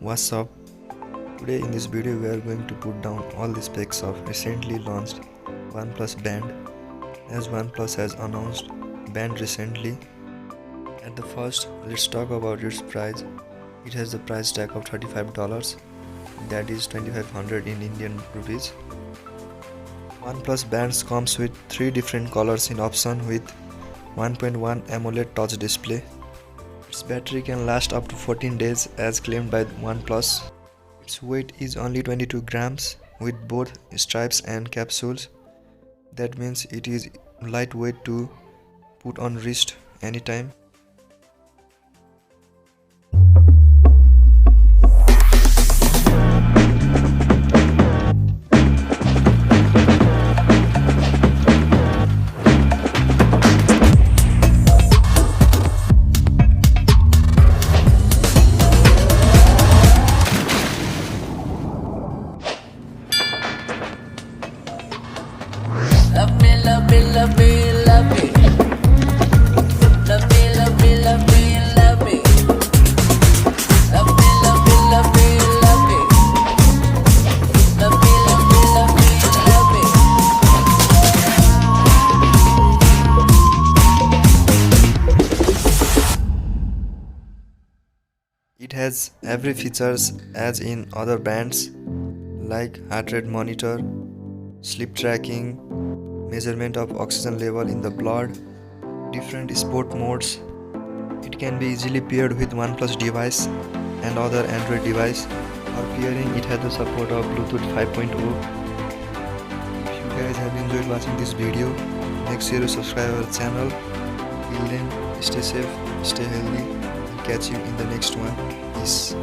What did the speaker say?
What's up? Today in this video we are going to put down all the specs of recently launched OnePlus Band. As OnePlus has announced Band recently. At the first, let's talk about its price. It has the price tag of $35, that is 2500 in Indian rupees. OnePlus Bands comes with 3 different colors in option with 1.1 AMOLED touch display. Its battery can last up to 14 days as claimed by OnePlus. Its weight is only 22 grams with both stripes and capsules. That means it is lightweight to put on wrist anytime. Love me, love me, love me, love me. Love me, love me, love me, love me. Love me, love me, love me, love me. Love me, love me, love me, love me. It has every features as in other bands like heart rate monitor, sleep tracking, measurement of oxygen level in the blood, different sport modes. It can be easily paired with OnePlus device and other Android device. For pairing, it has the support of Bluetooth 5.0. If you guys have enjoyed watching this video, make sure you subscribe our channel. Till then, stay safe, stay healthy, and catch you in the next one. Peace.